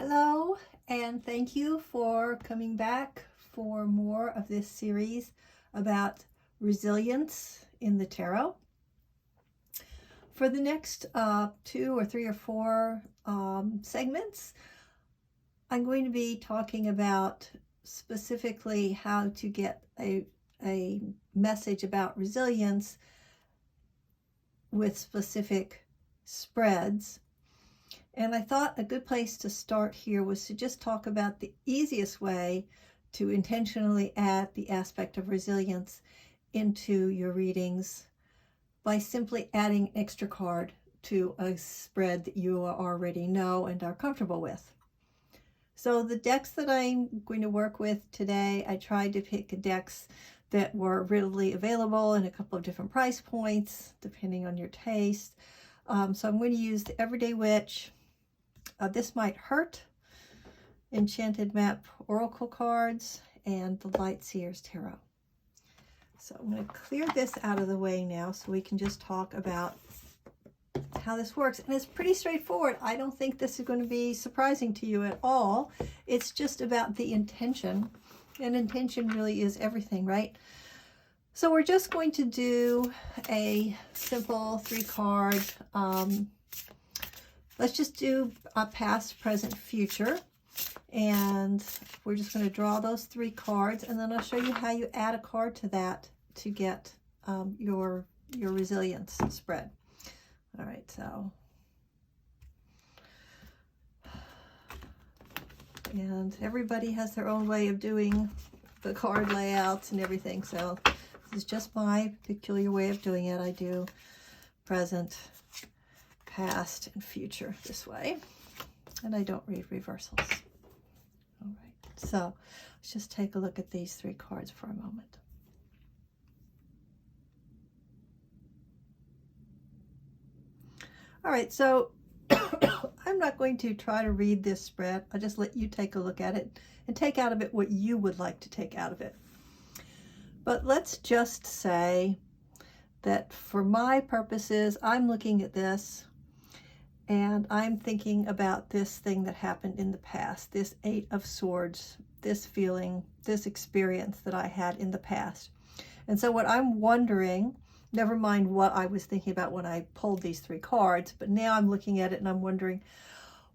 Hello, and thank you for coming back for more of this series about resilience in the tarot. For the next 2 or 3 or 4 segments, I'm going to be talking about specifically how to get a message about resilience with specific spreads. And I thought a good place to start here was to just talk about the easiest way to intentionally add the aspect of resilience into your readings by simply adding an extra card to a spread that you already know and are comfortable with. So the decks that I'm going to work with today, I tried to pick decks that were readily available in a couple of different price points, depending on your taste. So I'm going to use the Everyday Witch, This Might Hurt, Enchanted Map Oracle cards, and the Light Seers Tarot. So I'm going to clear this out of the way now so we can just talk about how this works. And it's pretty straightforward. I don't think this is going to be surprising to you at all. It's just about the intention, and intention really is everything, right? So we're just going to do a simple 3-card. Let's just do a past, present, future. And we're just going to draw those 3 cards, and then I'll show you how you add a card to that to get your resilience spread. All right, so. And everybody has their own way of doing the card layouts and everything, so this is just my peculiar way of doing it. I do present, past, and future this way, and I don't read reversals. All right, so let's just take a look at these 3 cards for a moment. All right, so I'm not going to try to read this spread. I'll just let you take a look at it and take out of it what you would like to take out of it. But let's just say that for my purposes, I'm looking at this and I'm thinking about this thing that happened in the past, this 8 of Swords, this feeling, this experience that I had in the past. And so what I'm wondering, never mind what I was thinking about when I pulled these 3 cards, but now I'm looking at it and I'm wondering,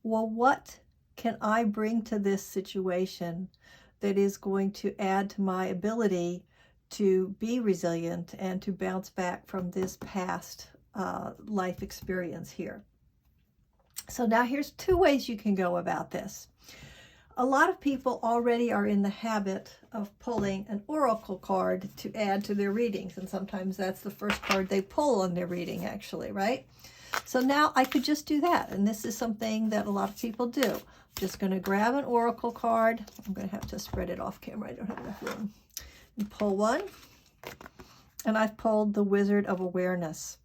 well, what can I bring to this situation that is going to add to my ability to be resilient and to bounce back from this past life experience here? So now here's 2 ways you can go about this. A lot of people already are in the habit of pulling an oracle card to add to their readings, and sometimes that's the first card they pull on their reading, actually, right? So now I could just do that, and this is something that a lot of people do. I'm just going to grab an oracle card. I'm going to have to spread it off camera. I don't have enough room. And pull one, and I've pulled the Wizard of Awareness.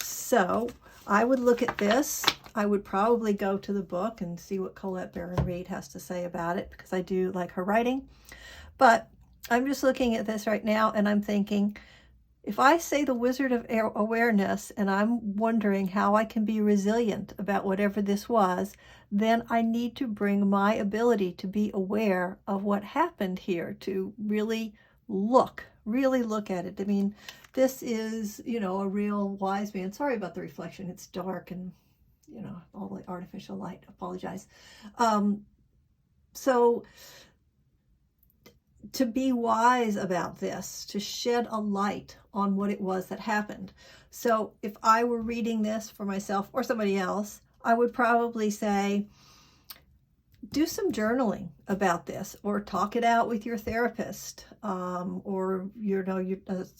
So I would look at this. I would probably go to the book and see what Colette Baron Reid has to say about it, because I do like her writing. But I'm just looking at this right now and I'm thinking, if I say the Wizard of Awareness and I'm wondering how I can be resilient about whatever this was, then I need to bring my ability to be aware of what happened here, to really look at it. I mean, this is, you know, a real wise man. Sorry about the reflection. It's dark and, you know, all the artificial light. Apologize. So to be wise about this, to shed a light on what it was that happened. So if I were reading this for myself or somebody else, I would probably say, do some journaling about this, or talk it out with your therapist, or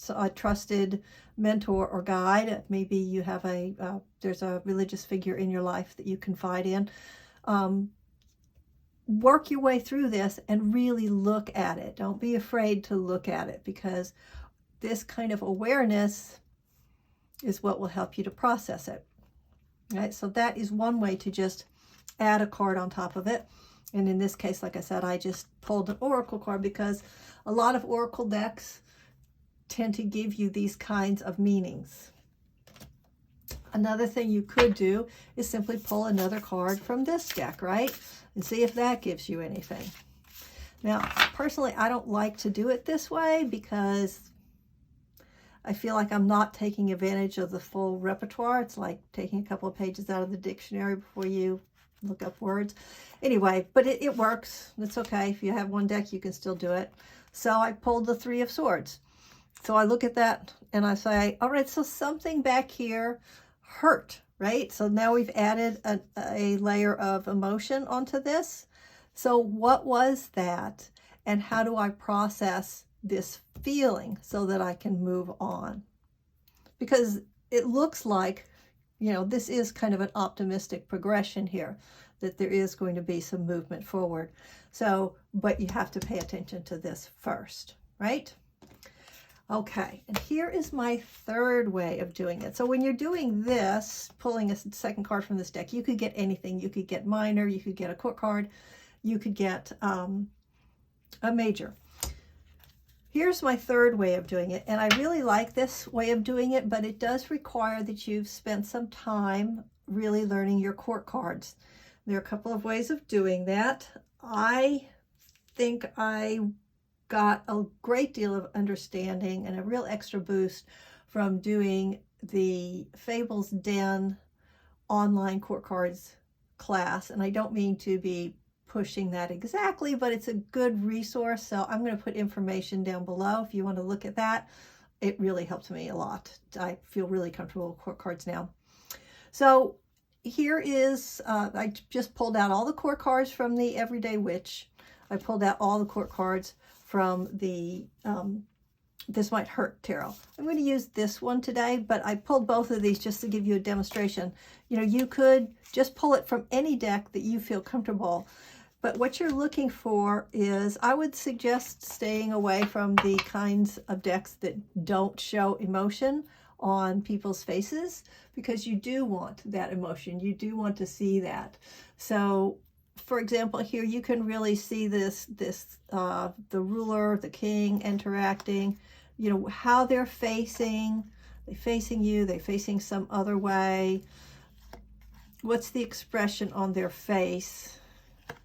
a trusted mentor or guide. Maybe you have there's a religious figure in your life that you confide in. Work your way through this and really look at it. Don't be afraid to look at it, because this kind of awareness is what will help you to process it. Right? So that is one way to just add a card on top of it. And in this case, like I said, I just pulled an oracle card because a lot of oracle decks tend to give you these kinds of meanings. Another thing you could do is simply pull another card from this deck, right? And see if that gives you anything. Now, personally, I don't like to do it this way because I feel like I'm not taking advantage of the full repertoire. It's like taking a couple of pages out of the dictionary before you look up words. Anyway, but it works. It's okay. If you have one deck, you can still do it. So I pulled the Three of Swords. So I look at that and I say, all right, so something back here hurt, right? So now we've added a layer of emotion onto this. So what was that? And how do I process this feeling so that I can move on? Because it looks like, you know, this is kind of an optimistic progression here, that there is going to be some movement forward. So, but you have to pay attention to this first, right? Okay, and here is my third way of doing it. So when you're doing this, pulling a second card from this deck, you could get anything. You could get minor, you could get a court card, you could get a major. Here's my third way of doing it, and I really like this way of doing it, but it does require that you've spent some time really learning your court cards. There are a couple of ways of doing that. I think I got a great deal of understanding and a real extra boost from doing the Fables Den online court cards class, and I don't mean to be pushing that exactly, but it's a good resource. So I'm going to put information down below if you want to look at that. It really helped me a lot. I feel really comfortable with court cards now. So here is, I just pulled out all the court cards from the Everyday Witch. I pulled out all the court cards from the This Might Hurt Tarot. I'm going to use this one today, but I pulled both of these just to give you a demonstration. You know, you could just pull it from any deck that you feel comfortable. But what you're looking for is, I would suggest staying away from the kinds of decks that don't show emotion on people's faces, because you do want that emotion. You do want to see that. So, for example, here you can really see this, the ruler, the king interacting, you know, how they're facing. They're facing you, they're facing some other way. What's the expression on their face?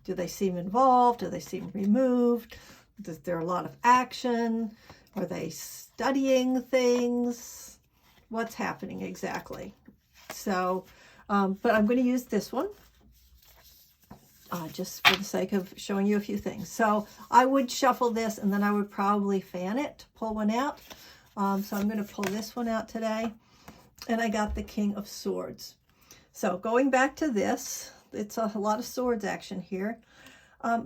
Do they seem involved? Do they seem removed? Is there a lot of action? Are they studying things? What's happening exactly? So, but I'm going to use this one just for the sake of showing you a few things. So I would shuffle this and then I would probably fan it to pull one out. So I'm going to pull this one out today. And I got the King of Swords. So going back to this, it's a lot of swords action here.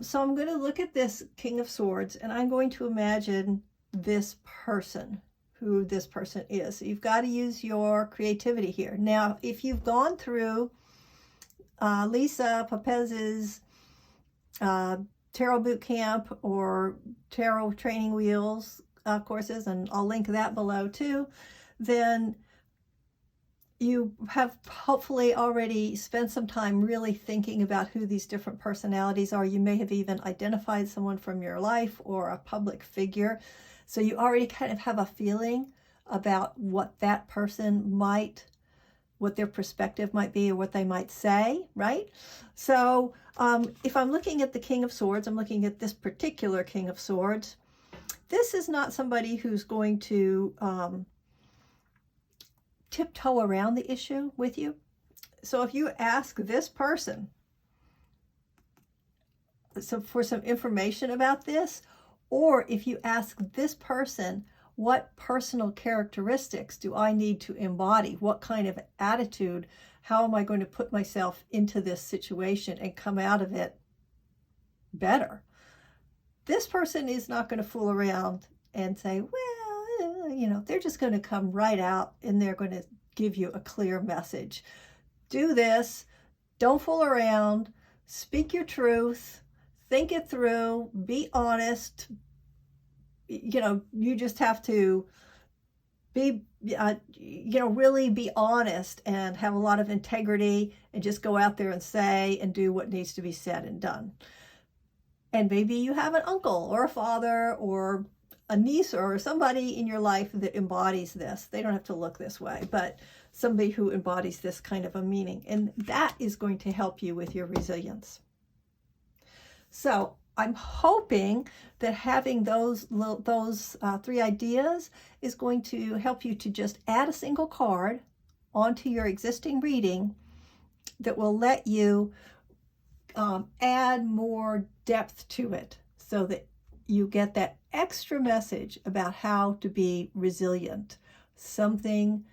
So I'm going to look at this King of Swords and I'm going to imagine this person, who this person is. So you've got to use your creativity here. Now, if you've gone through Lisa Papez's Tarot Bootcamp or Tarot Training Wheels courses, and I'll link that below too, then you have hopefully already spent some time really thinking about who these different personalities are. You may have even identified someone from your life or a public figure. So you already kind of have a feeling about what that person might, what their perspective might be, or what they might say, right? So if I'm looking at the King of Swords, I'm looking at this particular King of Swords. This is not somebody who's going to tiptoe around the issue with you. So if you ask this person for some information about this, or if you ask this person, what personal characteristics do I need to embody? What kind of attitude? How am I going to put myself into this situation and come out of it better? This person is not going to fool around and say, well, you know, they're just going to come right out and they're going to give you a clear message. Do this. Don't fool around. Speak your truth. Think it through. Be honest. You know, you just have to be, really be honest and have a lot of integrity and just go out there and say and do what needs to be said and done. And maybe you have an uncle or a father or a niece or somebody in your life that embodies this. They don't have to look this way, but somebody who embodies this kind of a meaning. And that is going to help you with your resilience. So I'm hoping that having those 3 ideas is going to help you to just add a single card onto your existing reading that will let you add more depth to it, so that you get that extra message about how to be resilient, something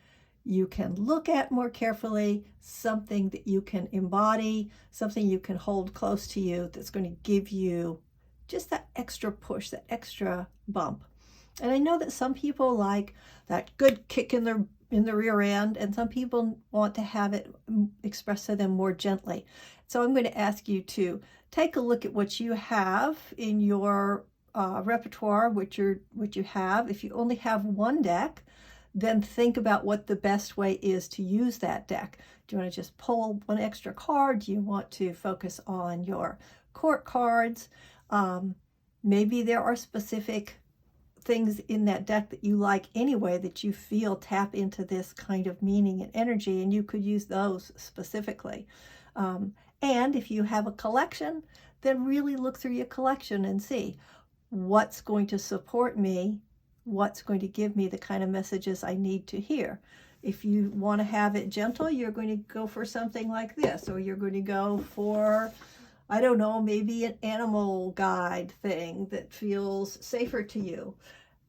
you can look at more carefully, something that you can embody, something you can hold close to you that's going to give you just that extra push, that extra bump. And I know that some people like that good kick in the rear end, and some people want to have it expressed to them more gently. So I'm going to ask you to take a look at what you have in your repertoire, what you have. If you only have one deck, then think about what the best way is to use that deck. Do you want to just pull one extra card? Do you want to focus on your court cards? Maybe there are specific things in that deck that you like anyway, that you feel tap into this kind of meaning and energy, and you could use those specifically. And if you have a collection, then really look through your collection and see what's going to support me, what's going to give me the kind of messages I need to hear. If you want to have it gentle, you're going to go for something like this, or you're going to go for, I don't know, maybe an animal guide thing that feels safer to you.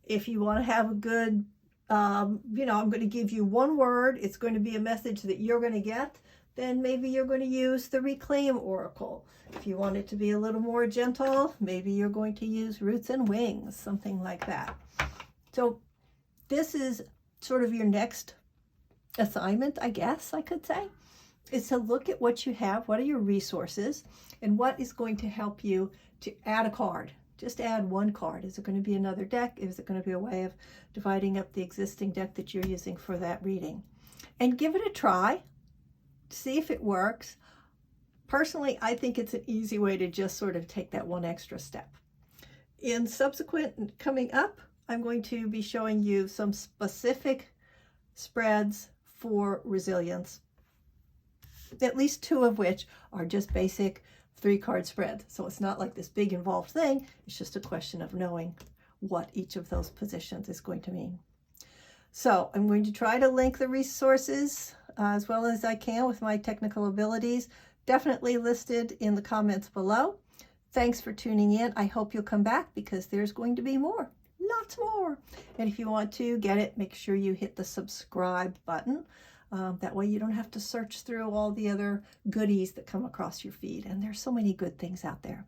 If you want to have a good, I'm going to give you one word, it's going to be a message that you're going to get, then maybe you're going to use the Reclaim Oracle. If you want it to be a little more gentle, maybe you're going to use Roots and Wings, something like that. So this is sort of your next assignment, I guess I could say, is to look at what you have, what are your resources, and what is going to help you to add a card. Just add one card. Is it going to be another deck? Is it going to be a way of dividing up the existing deck that you're using for that reading? And give it a try. See if it works. Personally, I think it's an easy way to just sort of take that one extra step. In subsequent coming up, I'm going to be showing you some specific spreads for resilience, at least 2 of which are just basic 3-card spread. So it's not like this big involved thing. It's just a question of knowing what each of those positions is going to mean. So I'm going to try to link the resources as well as I can with my technical abilities, definitely listed in the comments below. Thanks for tuning in. I hope you'll come back, because there's going to be more, lots more. And if you want to get it, make sure you hit the subscribe button. That way you don't have to search through all the other goodies that come across your feed. And there's so many good things out there.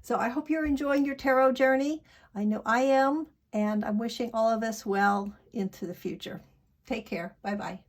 So I hope you're enjoying your tarot journey. I know I am, and I'm wishing all of us well into the future. Take care. Bye-bye.